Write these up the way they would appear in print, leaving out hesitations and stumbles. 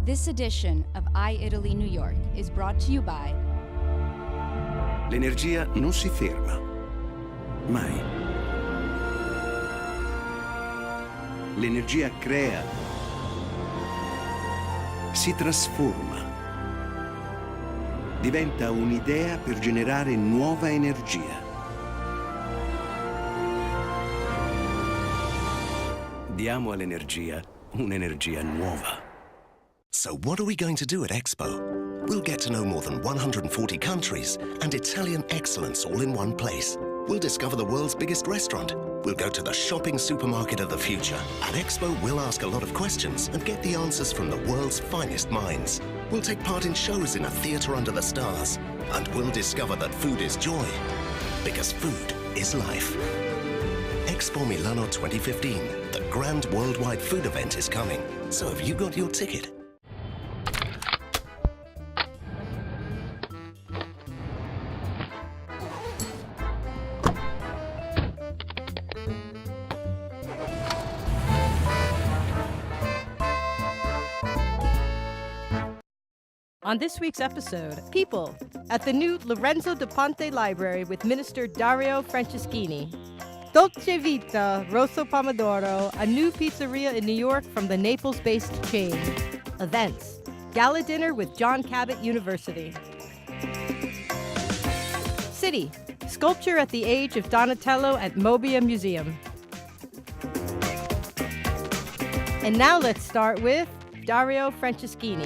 This edition of i-Italy New York is brought to you by... L'energia non si ferma. Mai. L'energia crea, si trasforma, diventa un'idea per generare nuova energia. Diamo all'energia un'energia nuova. So what are we going to do at Expo? We'll get to know more than 140 countries and Italian excellence all in one place. We'll discover the world's biggest restaurant. We'll go to the shopping supermarket of the future. At Expo, we'll ask a lot of questions and get the answers from the world's finest minds. We'll take part in shows in a theater under the stars. And we'll discover that food is joy, because food is life. Expo Milano 2015, the grand worldwide food event is coming. So have you got your ticket? On this week's episode, people at the new Lorenzo Da Ponte Library with Minister Dario Franceschini. DOLCE VITA, Rosa Pomodoro, a new pizzeria in New York from the Naples-based chain. Events, Gala dinner with John Cabot University. City, sculpture at the age of Donatello at Mobbia Museum. And now let's start with Dario Franceschini.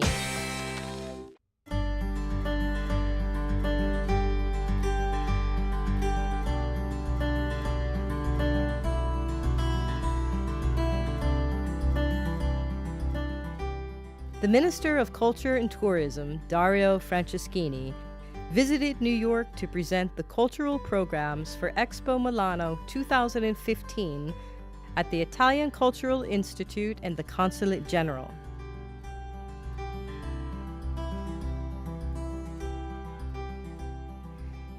The Minister of Culture and Tourism, Dario Franceschini, visited New York to present the cultural programs for Expo Milano 2015 at the Italian Cultural Institute and the Consulate General.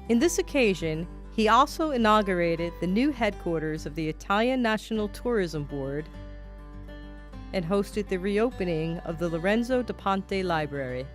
In this occasion, he also inaugurated the new headquarters of the Italian National Tourism Board and hosted the reopening of the Lorenzo Da Ponte Library.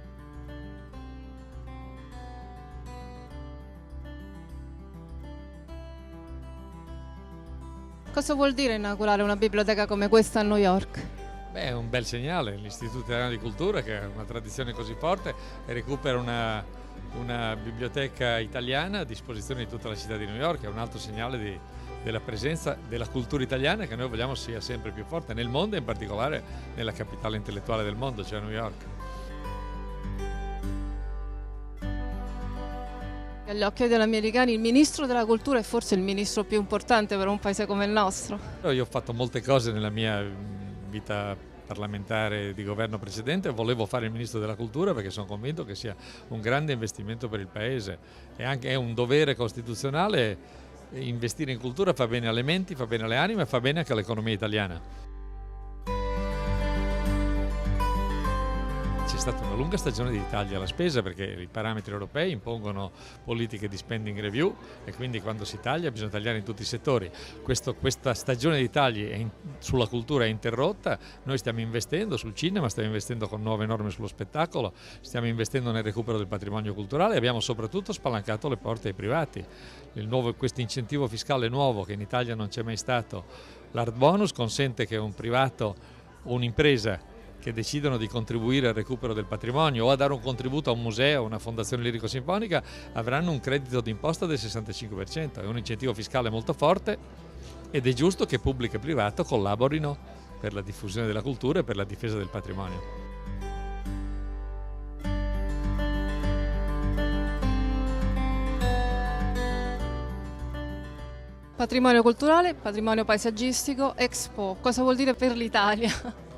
Cosa vuol dire inaugurare una biblioteca come questa a New York? Beh, è un bel segnale. L'Istituto Italiano di Cultura, che ha una tradizione così forte, e recupera una biblioteca italiana a disposizione di tutta la città di New York. È un altro segnale della presenza della cultura italiana che noi vogliamo sia sempre più forte nel mondo e in particolare nella capitale intellettuale del mondo, cioè New York. Agli occhi degli americani il ministro della cultura è forse il ministro più importante per un paese come il nostro. Io ho fatto molte cose nella mia vita parlamentare di governo precedente, volevo fare il ministro della cultura perché sono convinto che sia un grande investimento per il paese e anche è un dovere costituzionale. Investire in cultura fa bene alle menti, fa bene alle anime e fa bene anche all'economia italiana. C'è stata una lunga stagione di tagli alla spesa perché i parametri europei impongono politiche di spending review e quindi quando si taglia bisogna tagliare in tutti i settori. Questa stagione di tagli sulla cultura è interrotta, noi stiamo investendo sul cinema, stiamo investendo con nuove norme sullo spettacolo, stiamo investendo nel recupero del patrimonio culturale e abbiamo soprattutto spalancato le porte ai privati. Questo incentivo fiscale nuovo che in Italia non c'è mai stato, l'Art Bonus, consente che un privato o un'impresa che decidono di contribuire al recupero del patrimonio o a dare un contributo a un museo o una fondazione lirico-sinfonica avranno un credito d'imposta del 65%. È un incentivo fiscale molto forte ed è giusto che pubblico e privato collaborino per la diffusione della cultura e per la difesa del patrimonio. Patrimonio culturale, patrimonio paesaggistico, Expo, cosa vuol dire per l'Italia?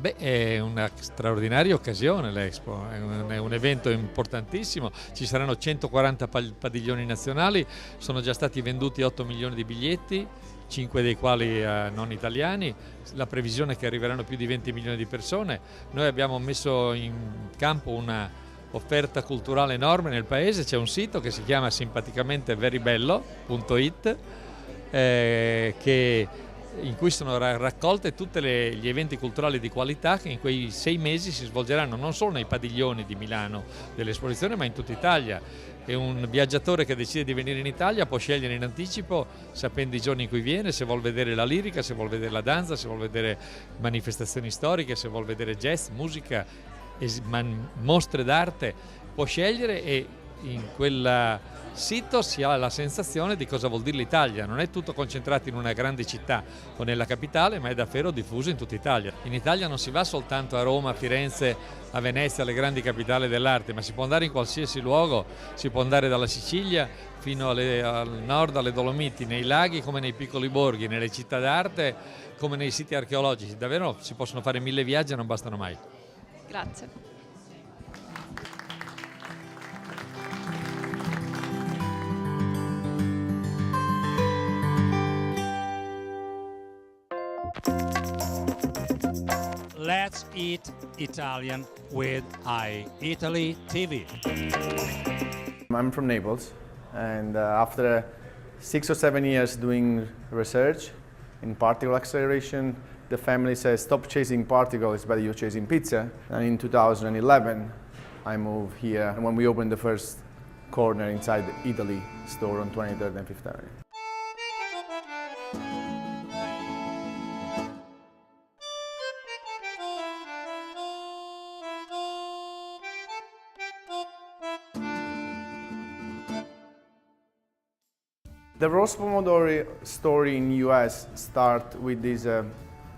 Beh, è una straordinaria occasione l'Expo, è un evento importantissimo, ci saranno 140 padiglioni nazionali, sono già stati venduti 8 milioni di biglietti, 5 dei quali non italiani, la previsione è che arriveranno più di 20 milioni di persone. Noi abbiamo messo in campo una offerta culturale enorme nel paese, c'è un sito che si chiama simpaticamente veribello.it che in cui sono raccolte tutti gli eventi culturali di qualità che in quei 6 mesi si svolgeranno non solo nei padiglioni di Milano dell'esposizione, ma in tutta Italia. E un viaggiatore che decide di venire in Italia può scegliere in anticipo, sapendo i giorni in cui viene, se vuol vedere la lirica, se vuol vedere la danza, se vuol vedere manifestazioni storiche, se vuol vedere jazz, musica, mostre d'arte, può scegliere, e in quel sito si ha la sensazione di cosa vuol dire l'Italia. Non è tutto concentrato in una grande città o nella capitale, ma è davvero diffuso in tutta Italia. In Italia non si va soltanto a Roma, a Firenze, a Venezia, alle grandi capitali dell'arte, ma si può andare in qualsiasi luogo, si può andare dalla Sicilia fino al nord, alle Dolomiti, nei laghi come nei piccoli borghi, nelle città d'arte come nei siti archeologici. Davvero si possono fare 1000 viaggi e non bastano mai. Grazie. Let's eat Italian with i-ItalyTV. I'm from Naples, and after 6 or 7 years doing research in particle acceleration, the family says stop chasing particles, but you're chasing pizza. And in 2011, I moved here, and when we opened the first corner inside the Italy store on 23rd and 5th Avenue. The Rosa Pomodoro story in US starts with this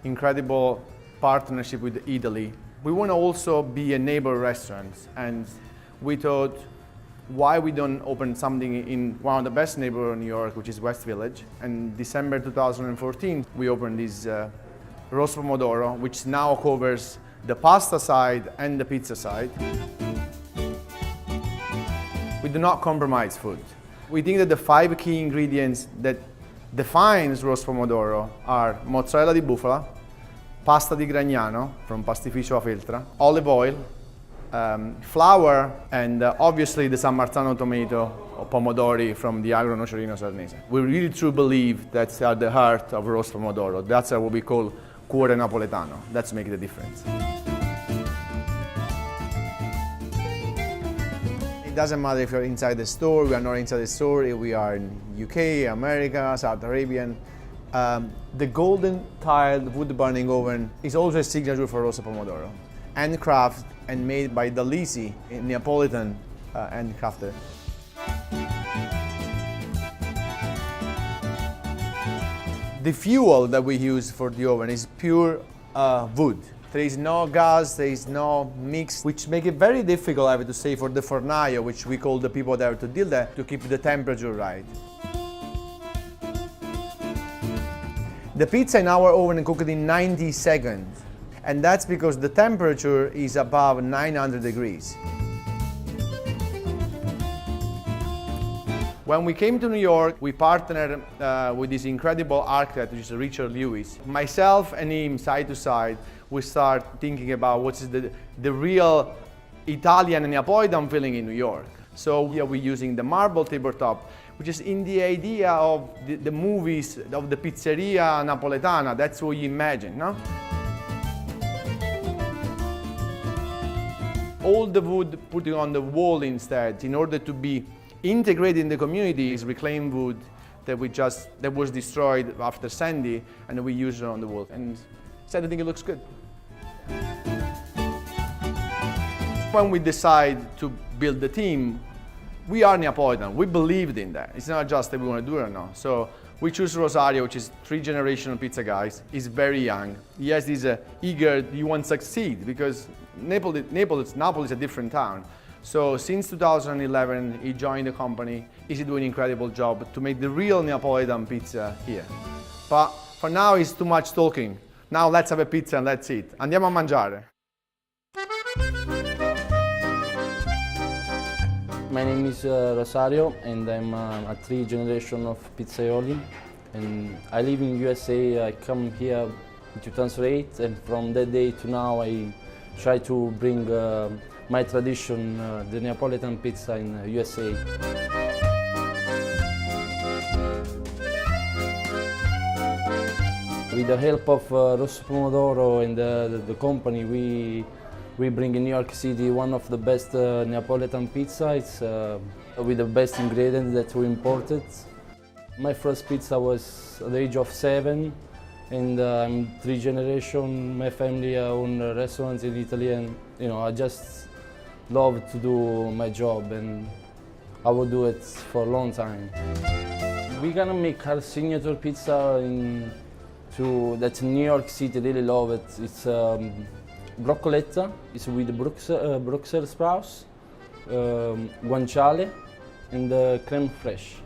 incredible partnership with Italy. We want to also be a neighbor restaurant, and we thought, why we don't open something in one of the best neighborhoods in New York, which is West Village. And December 2014, we opened this Rosa Pomodoro, which now covers the pasta side and the pizza side. We do not compromise food. We think that the 5 key ingredients that defines Rosso Pomodoro are mozzarella di bufala, pasta di Gragnano from Pastificio a Feltra, olive oil, flour, and obviously the San Marzano tomato or pomodori from the Agro Nocerino Sarnese. We really truly believe that's at the heart of Rosso Pomodoro. That's what we call cuore napoletano. That's make the difference. It doesn't matter if you're inside the store, we are not inside the store, if we are in UK, America, South Arabian. The golden tiled wood burning oven is also a signature for Rosso Pomodoro. Handcrafted and made by DOLCE, a Neapolitan handcrafter. The fuel that we use for the oven is pure wood. There is no gas, there is no mix, which make it very difficult, I have to say, for the fornaio, which we call the people that have to deal there, to keep the temperature right. The pizza in our oven cooked in 90 seconds, and that's because the temperature is above 900 degrees. When we came to New York, we partnered with this incredible architect, which is Richard Lewis. Myself and him, side to side, we start thinking about what's the real Italian and Neapolitan feeling in New York. So here we're using the marble tabletop, which is in the idea of the movies of the pizzeria napoletana. That's what you imagine, no? All the wood putting on the wall instead, in order to be integrated in the community, is reclaimed wood that was destroyed after Sandy, and we use it on the wall. And I think it looks good. When we decide to build the team, we are Neapolitan. We believed in that. It's not just that we want to do it or not. So we choose Rosario, which is 3-generational pizza guys. He's very young. He has this eager, you want to succeed, because Napoli is a different town. So since 2011, he joined the company. He's doing an incredible job to make the real Neapolitan pizza here. But for now, it's too much talking. Now let's have a pizza and let's eat. Andiamo a mangiare. My name is Rosario, and I'm a 3 generation of pizzaioli. And I live in USA. I come here in 2008, and from that day to now, I try to bring my tradition, the Neapolitan pizza in USA. With the help of Rosa Pomodoro and the company, we bring in New York City one of the best Neapolitan pizza. It's with the best ingredients that we imported. My first pizza was at the age of 7, and I'm 3 generations. My family own restaurants in Italy, and I just love to do my job, and I will do it for a long time. We're gonna make our signature pizza that New York City really love it. It's broccoletta. It's with Brussels sprouts, guanciale, and creme fraiche.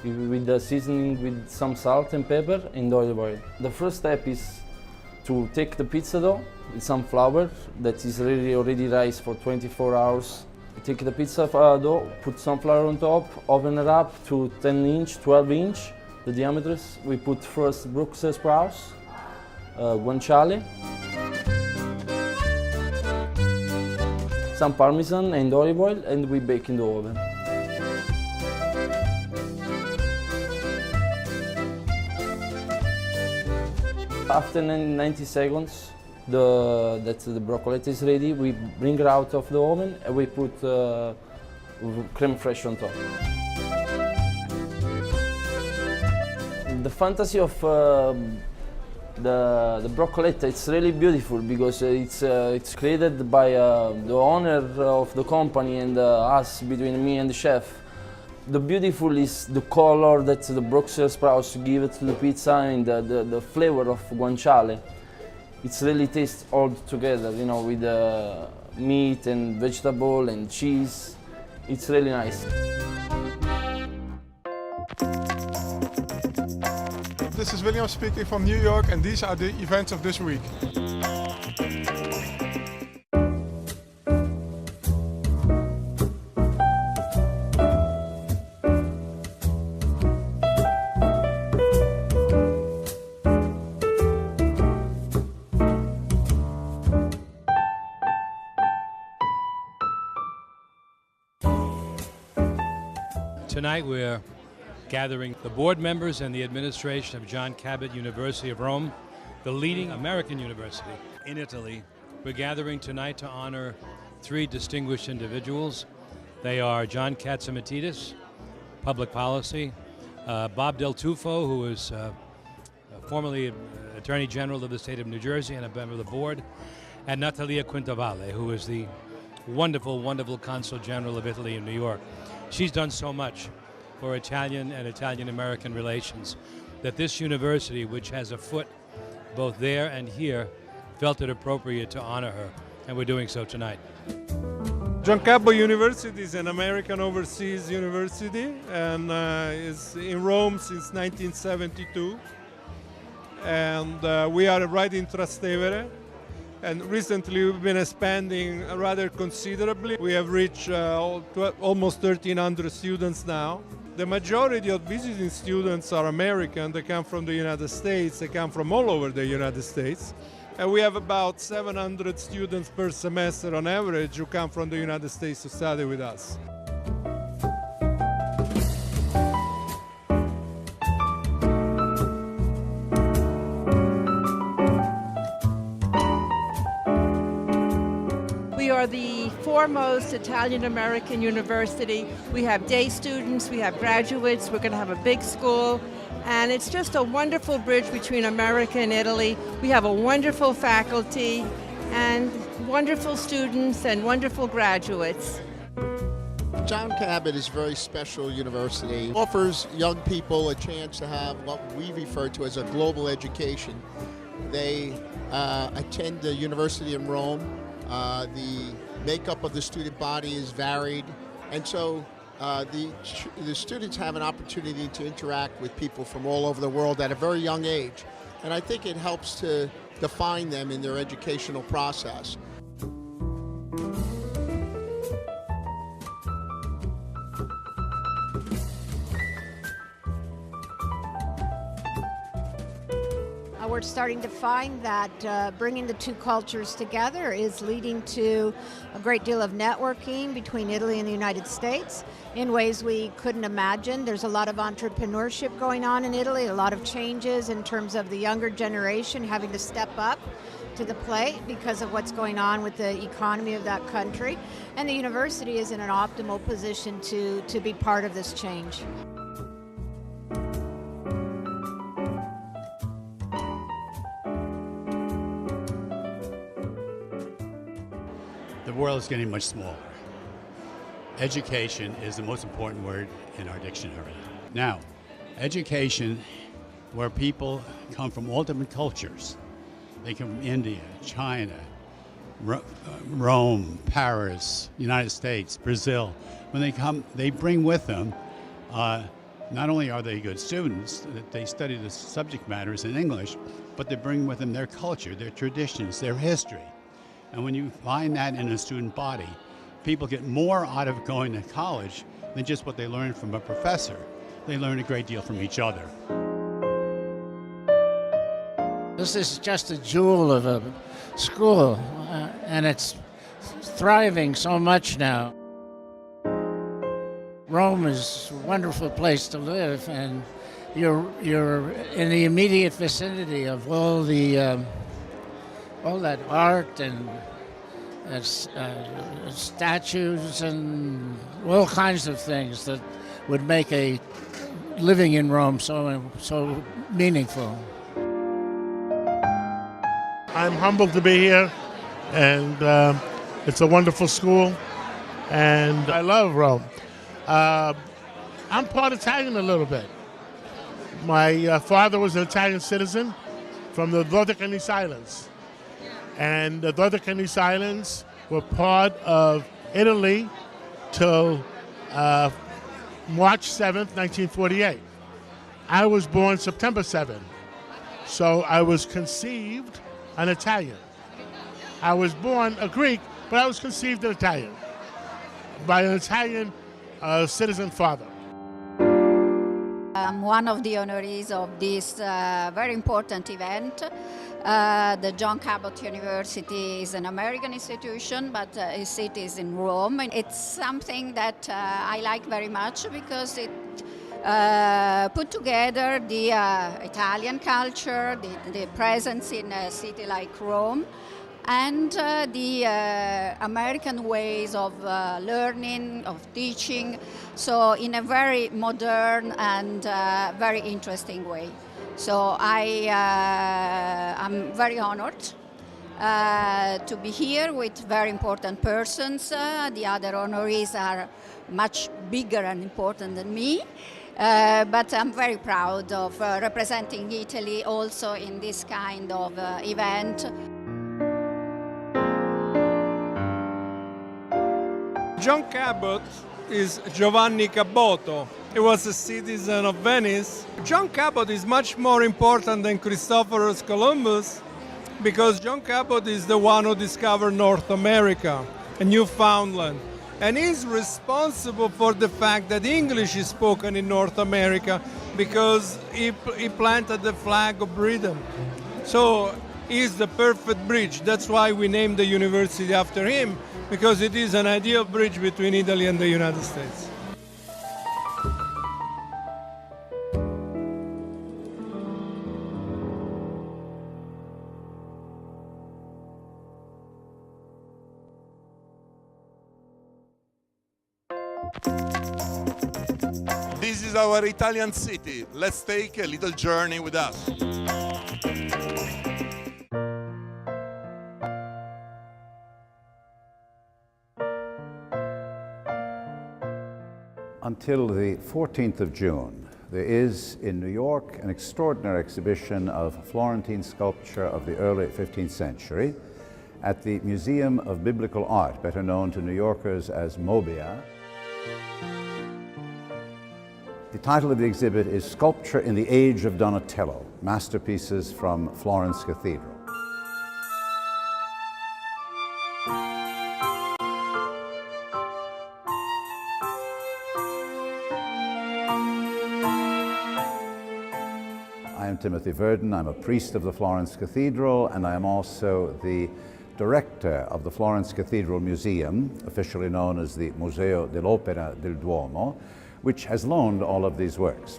With the seasoning with some salt and pepper and olive oil. The first step is to take the pizza dough with some flour that is already raised for 24 hours. Take the pizza dough, put some flour on top, open it up to 10 inch, 12 inch, the diameters. We put first Brussels sprouts, guanciale, some parmesan and olive oil, and we bake in the oven. After 90 seconds, the broccoletta is ready. We bring it out of the oven and we put creme fraiche on top. The fantasy of the broccoletta, it's really beautiful because it's created by the owner of the company and us, between me and the chef. The beautiful is the color that the Brussels sprouts give it to the pizza, and the flavor of guanciale. It's really tastes all together, with the meat and vegetable and cheese. It's really nice. This is William speaking from New York, and these are the events of this week. Tonight we're gathering the board members and the administration of John Cabot University of Rome, the leading American university in Italy. We're gathering tonight to honor 3 distinguished individuals. They are John Katzimatidis, public policy, Bob Del Tufo, who is formerly Attorney General of the state of New Jersey and a member of the board, and Natalia Quintavalle, who is the wonderful, wonderful Consul General of Italy in New York. She's done so much for Italian and Italian-American relations that this university, which has a foot both there and here, felt it appropriate to honor her, and we're doing so tonight. John Cabot University is an American overseas university and is in Rome since 1972. And we are right in Trastevere. And recently we've been expanding rather considerably. We have reached almost 1,300 students now. The majority of visiting students are American. They come from the United States. They come from all over the United States. And we have about 700 students per semester on average who come from the United States to study with us. We are the foremost Italian-American university. We have day students, we have graduates, we're going to have a big school, and it's just a wonderful bridge between America and Italy. We have a wonderful faculty and wonderful students and wonderful graduates. John Cabot is a very special university. It offers young people a chance to have what we refer to as a global education. They attend the university in Rome. The makeup of the student body is varied, and so the students have an opportunity to interact with people from all over the world at a very young age, and I think it helps to define them in their educational process. Our starting to find that bringing the two cultures together is leading to a great deal of networking between Italy and the United States in ways we couldn't imagine. There's a lot of entrepreneurship going on in Italy, a lot of changes in terms of the younger generation having to step up to the plate because of what's going on with the economy of that country. And the university is in an optimal position to be part of this change. The world is getting much smaller. Education is the most important word in our dictionary. Now, education, where people come from all different cultures. They come from India, China, Rome, Paris, United States, Brazil. When they come, they bring with them, not only are they good students, that they study the subject matters in English, but they bring with them their culture, their traditions, their history. And when you find that in a student body, people get more out of going to college than just what they learn from a professor. They learn a great deal from each other. This is just a jewel of a school, and it's thriving so much now. Rome is a wonderful place to live, and you're in the immediate vicinity of all that art and statues and all kinds of things that would make a living in Rome so meaningful. I'm humbled to be here, and it's a wonderful school, and I love Rome. I'm part Italian a little bit. My father was an Italian citizen from the Dodecanese Islands, and the Dodecanese Islands were part of Italy till March 7th, 1948. I was born September 7th, so I was conceived an Italian. I was born a Greek, but I was conceived an Italian by an Italian citizen father. I'm one of the honorees of this very important event. The John Cabot University is an American institution, but its seat is in Rome. It's something that I like very much because it put together the Italian culture, the presence in a city like Rome, and the American ways of learning, of teaching, so in a very modern and very interesting way. So I'm very honored to be here with very important persons. The other honorees are much bigger and important than me. But I'm very proud of representing Italy also in this kind of event. John Cabot is Giovanni Caboto. He was a citizen of Venice. John Cabot is much more important than Christopher Columbus because John Cabot is the one who discovered North America and Newfoundland. And he's responsible for the fact that English is spoken in North America because he planted the flag of Britain. So he's the perfect bridge. That's why we named the university after him, because it is an ideal bridge between Italy and the United States. This is our Italian city. Let's take a little journey with us. Until the 14th of June, there is in New York an extraordinary exhibition of Florentine sculpture of the early 15th century at the Museum of Biblical Art, better known to New Yorkers as MoBiA. The title of the exhibit is Sculpture in the Age of Donatello, Masterpieces from Florence Cathedral. I am Timothy Verdon. I'm a priest of the Florence Cathedral, and I am also the director of the Florence Cathedral Museum, officially known as the Museo dell'Opera del Duomo, which has loaned all of these works.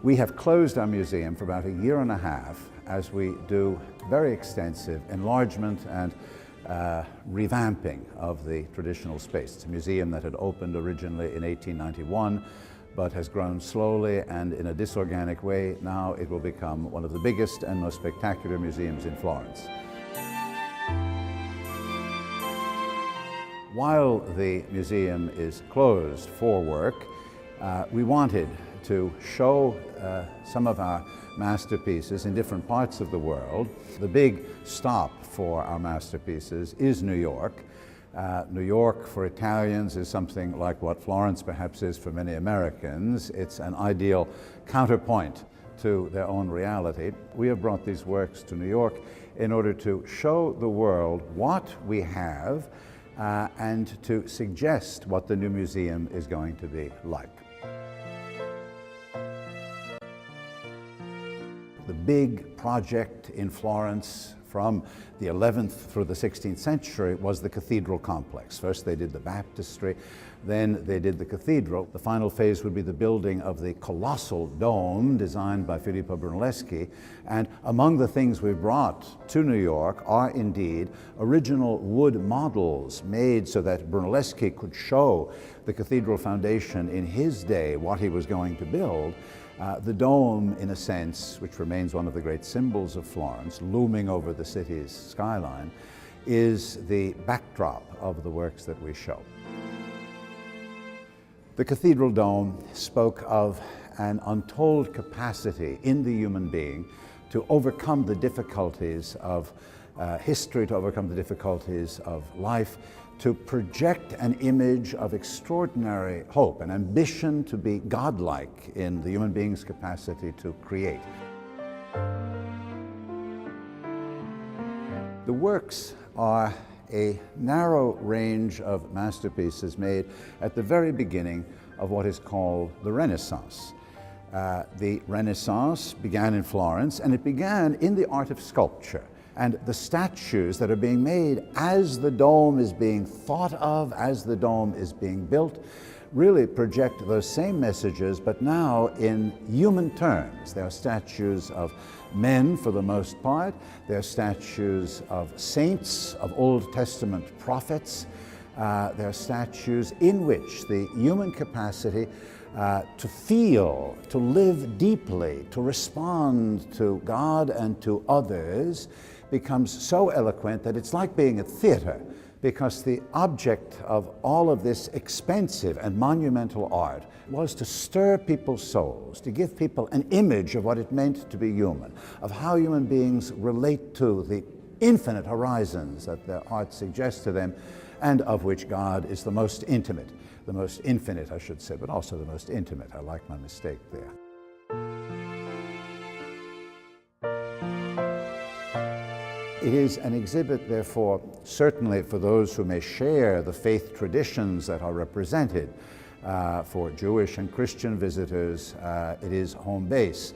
We have closed our museum for about a year and a half as we do very extensive enlargement and revamping of the traditional space. It's a museum that had opened originally in 1891, but has grown slowly and in a disorganic way. Now it will become one of the biggest and most spectacular museums in Florence. While the museum is closed for work, we wanted to show some of our masterpieces in different parts of the world. The big stop for our masterpieces is New York. New York for Italians is something like what Florence perhaps is for many Americans. It's an ideal counterpoint to their own reality. We have brought these works to New York in order to show the world what we have and to suggest what the new museum is going to be like. The big project in Florence from the 11th through the 16th century was the cathedral complex. First they did the baptistry, then they did the cathedral. The final phase would be the building of the colossal dome designed by Filippo Brunelleschi. And among the things we brought to New York are indeed original wood models made so that Brunelleschi could show the cathedral foundation in his day what he was going to build. The dome, in a sense, which remains one of the great symbols of Florence, looming over the city's skyline, is the backdrop of the works that we show. The cathedral dome spoke of an untold capacity in the human being to overcome the difficulties of history, to overcome the difficulties of life, to project an image of extraordinary hope, an ambition to be godlike in the human being's capacity to create. The works are a narrow range of masterpieces made at the very beginning of what is called the Renaissance. The Renaissance began in Florence, and it began in the art of sculpture. And the statues that are being made as the dome is being thought of, as the dome is being built, really project those same messages, but now in human terms. They are statues of men for the most part. They are statues of saints, of Old Testament prophets. They are statues in which the human capacity to feel, to live deeply, to respond to God and to others becomes so eloquent that it's like being at theater, because the object of all of this expensive and monumental art was to stir people's souls, to give people an image of what it meant to be human, of how human beings relate to the infinite horizons that their art suggests to them, and of which God is the most intimate, the most infinite, I should say, but also the most intimate. I like my mistake there. It is an exhibit, therefore, certainly for those who may share the faith traditions that are represented. For Jewish and Christian visitors, it is home base.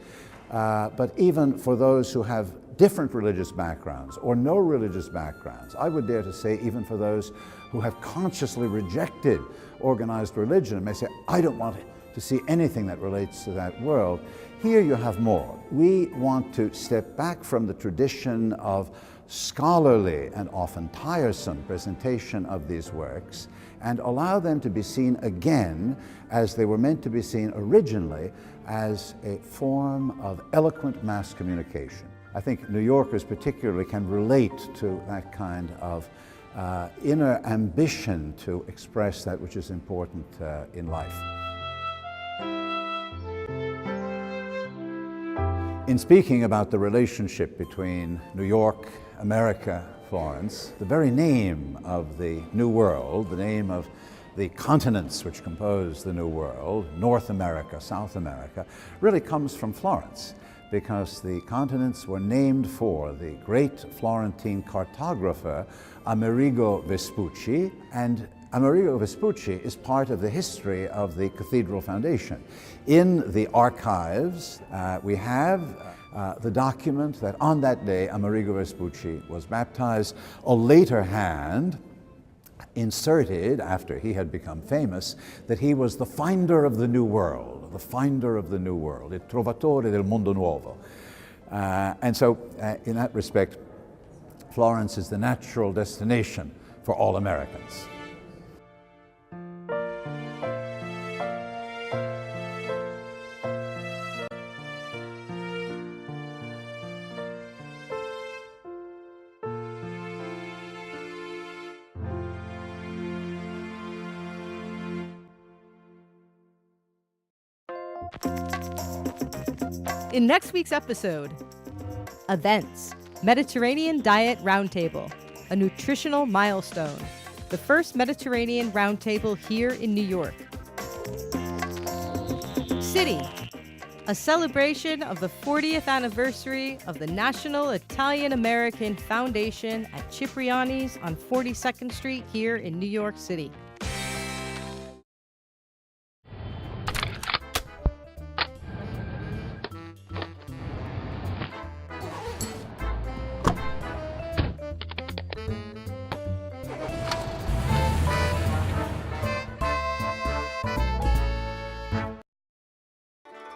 But even for those who have different religious backgrounds or no religious backgrounds, I would dare to say even for those who have consciously rejected organized religion and may say, I don't want to see anything that relates to that world, here you have more. We want to step back from the tradition of scholarly and often tiresome presentation of these works and allow them to be seen again as they were meant to be seen originally, as a form of eloquent mass communication. I think New Yorkers particularly can relate to that kind of inner ambition to express that which is important in life. In speaking about the relationship between New York, America, Florence, the very name of the New World, the name of the continents which compose the New World, North America, South America, really comes from Florence, because the continents were named for the great Florentine cartographer Amerigo Vespucci, and Amerigo Vespucci is part of the history of the Cathedral Foundation. In the archives, we have the document that on that day Amerigo Vespucci was baptized. A later hand inserted, after he had become famous, that he was the finder of the New World, il trovatore del mondo nuovo. And so, in that respect, Florence is the natural destination for all Americans. In next week's episode, events, Mediterranean Diet Roundtable, a nutritional milestone, the first Mediterranean Roundtable here in New York. City, a celebration of the 40th anniversary of the National Italian-American Foundation at Cipriani's on 42nd Street here in New York City.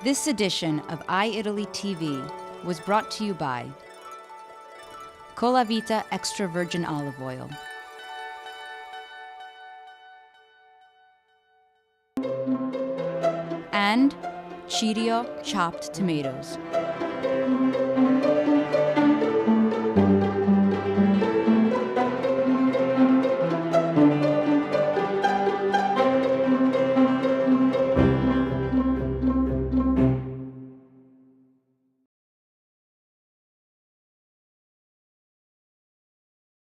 This edition of i-ItalyTV was brought to you by VITA Extra Virgin Olive Oil, and Cheerio chopped tomatoes.